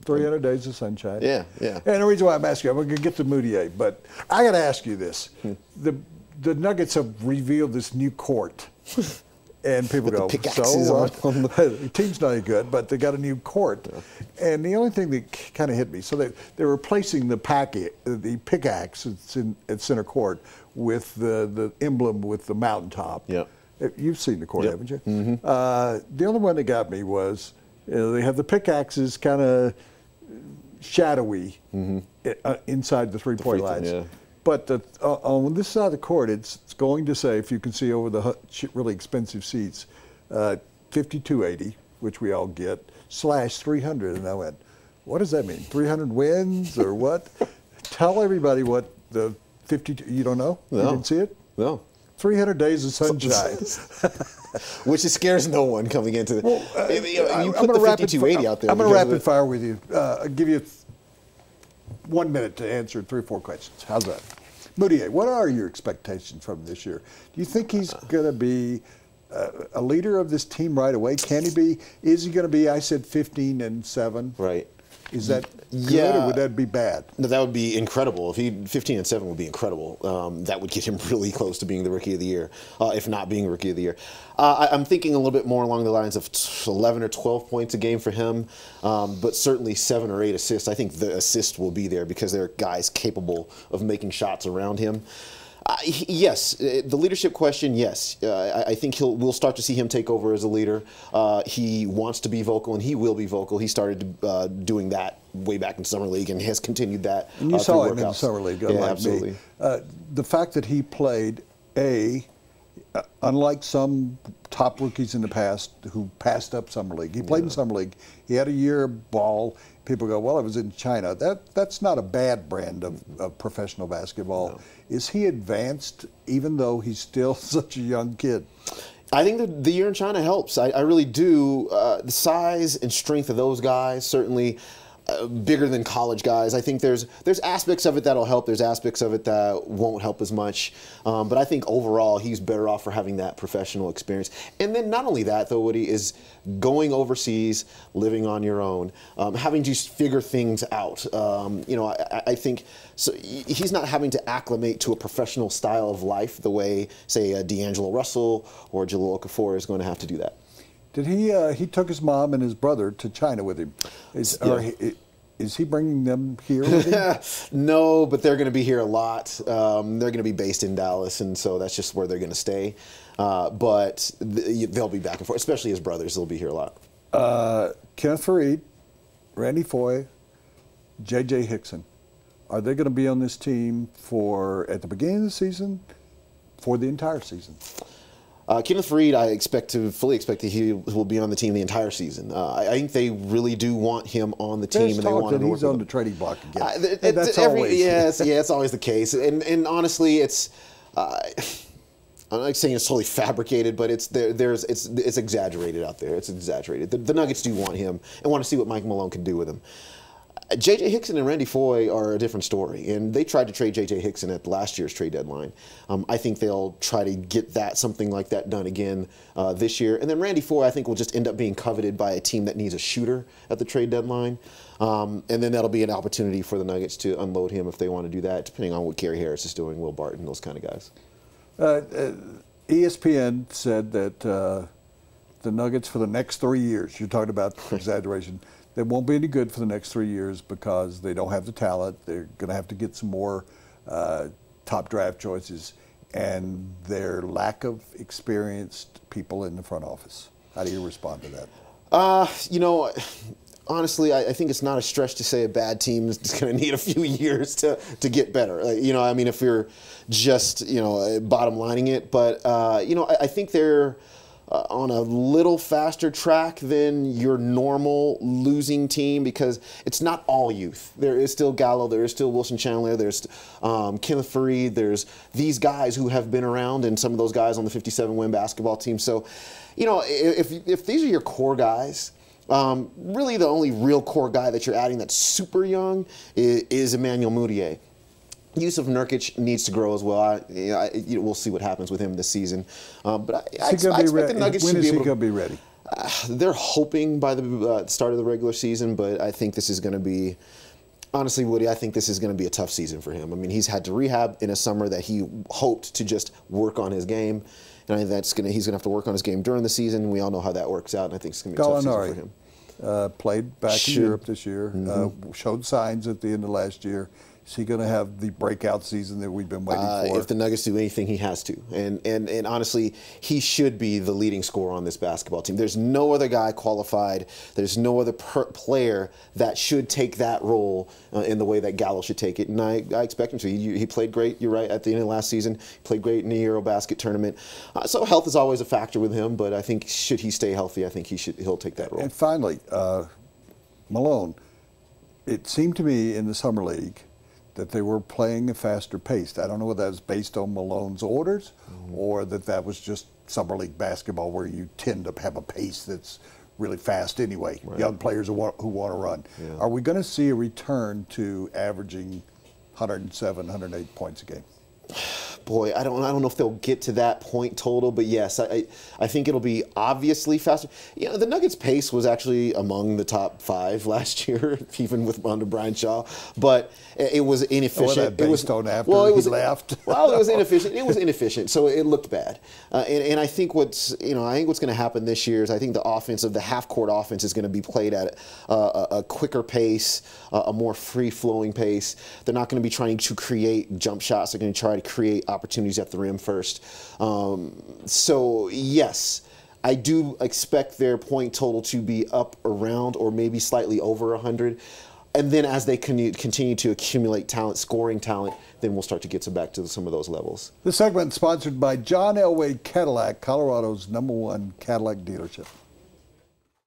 300 days of sunshine. Yeah, yeah. And the reason why I'm asking, I'm going to get to Moutier, but I got to ask you this. The Nuggets have revealed this new court. And people go, so what? The team's not any good, but they got a new court. Yeah. And the only thing that kind of hit me, so they're replacing the pickaxe at center court with the emblem with the mountaintop. Yeah. You've seen the court, haven't you? Mm-hmm. The only one that got me was they have the pickaxes kind of shadowy inside the three-point lines. Yeah. But on this side of the court, it's going to say, if you can see over the really expensive seats, 5280, which we all get, /300. And I went, what does that mean? 300 wins or what? Tell everybody what the 52, you don't know? No. You didn't see it? No. 300 days of sunshine. Which scares no one coming into it. Well, you put the 5280 out there. I'm going to rapid fire with you. I'll give you 1 minute to answer 3 or 4 questions. How's that? Moutier, what are your expectations from this year? Do you think he's going to be a leader of this team right away? Can he be? Is he going to be, I said 15-7? Right. Is that good or would that be bad? No, that would be incredible. If he 15-7 would be incredible. That would get him really close to being the Rookie of the Year, if not being Rookie of the Year. I'm thinking a little bit more along the lines of 11 or 12 points a game for him, but certainly 7 or 8 assists. I think the assist will be there because there are guys capable of making shots around him. Yes, the leadership question, yes. I think we'll start to see him take over as a leader. He wants to be vocal, and he will be vocal. He started doing that way back in Summer League and has continued that. And you saw him in the Summer League, yeah, unlike absolutely. me. The fact that he played, unlike some top rookies in the past who passed up Summer League, he played in Summer League. He had a year of ball. People go, well, it was in China. That's not a bad brand of professional basketball. No. Is he advanced, even though he's still such a young kid? I think the year in China helps. I really do. The size and strength of those guys, certainly bigger than college guys. I think there's aspects of it that'll help. There's aspects of it that won't help as much. But I think overall he's better off for having that professional experience. And then not only that, though, Woody, is going overseas, living on your own, having to figure things out. I think so he's not having to acclimate to a professional style of life the way, say, D'Angelo Russell or Jahlil Okafor is going to have to do that. Did he took his mom and his brother to China with him? Is he bringing them here with him? No, but they're going to be here a lot. They're going to be based in Dallas, and so that's just where they're going to stay. But they'll be back and forth, especially his brothers. They'll be here a lot. Kenneth Faried, Randy Foye, J.J. Hickson. Are they going to be on this team at the beginning of the season, for the entire season? Kenneth Faried, I fully expect that he will be on the team the entire season. I think they really do want him on the team, and they want him to work he's on the trading block again. That's always. It's always the case. And honestly, it's. I'm not saying it's totally fabricated, but it's exaggerated out there. It's exaggerated. The Nuggets do want him and want to see what Mike Malone can do with him. J.J. Hickson and Randy Foye are a different story, and they tried to trade J.J. Hickson at last year's trade deadline. I think they'll try to get something like that done again this year. And then Randy Foye, I think, will just end up being coveted by a team that needs a shooter at the trade deadline. And then that'll be an opportunity for the Nuggets to unload him if they want to do that, depending on what Gary Harris is doing, Will Barton, those kind of guys. ESPN said that the Nuggets for the next 3 years, you're talking about exaggeration, they won't be any good for the next 3 years because they don't have the talent. They're going to have to get some more top draft choices and their lack of experienced people in the front office. How do you respond to that? Honestly, I think it's not a stretch to say a bad team is going to need a few years to get better. If you're just, bottom lining it. But, I think they're on a little faster track than your normal losing team because it's not all youth. There is still Gallo, there is still Wilson Chandler, there's Kenneth Faried, there's these guys who have been around, and some of those guys on the 57-win basketball team. So, if these are your core guys, really the only real core guy that you're adding that's super young is Emmanuel Moutier. Yusuf Nurkic needs to grow as well. We'll see what happens with him this season. But I expect the Nuggets when should be able to. When is he going to be ready? They're hoping by the start of the regular season, but I think this is going to be, honestly, Woody, I think this is going to be a tough season for him. I mean, he's had to rehab in a summer that he hoped to just work on his game. And I think he's going to have to work on his game during the season. We all know how that works out, and I think it's going to be a tough season for him. Played back in Europe this year, showed signs at the end of last year. Is he going to have the breakout season that we've been waiting for? If the Nuggets do anything, he has to. And honestly, he should be the leading scorer on this basketball team. There's no other guy qualified. There's no other player that should take that role in the way that Gallo should take it. And I expect him to. He played great, you're right, at the end of last season. He played great in the Eurobasket tournament. So health is always a factor with him, but I think should he stay healthy, I think he'll take that role. And finally, Malone, it seemed to me in the Summer League that they were playing a faster pace. I don't know whether that was based on Malone's orders or that was just Summer League basketball where you tend to have a pace that's really fast anyway, young players who want to run. Yeah. Are we going to see a return to averaging 107, 108 points a game? Boy, I don't know if they'll get to that point total, but yes, I think it'll be obviously faster. You know, the Nuggets' pace was actually among the top 5 last year, even under Brian Shaw, but it was inefficient. It was left. Well, it was inefficient. It was inefficient, so it looked bad. And I think what's going to happen this year is I think the half-court offense is going to be played at a quicker pace, a more free-flowing pace. They're not going to be trying to create jump shots. They're going to try to create opportunities at the rim first. So yes, I do expect their point total to be up around or maybe slightly over 100. And then as they continue to accumulate talent, scoring talent, then we'll start to get back to some of those levels. This segment is sponsored by John Elway Cadillac, Colorado's #1 Cadillac dealership.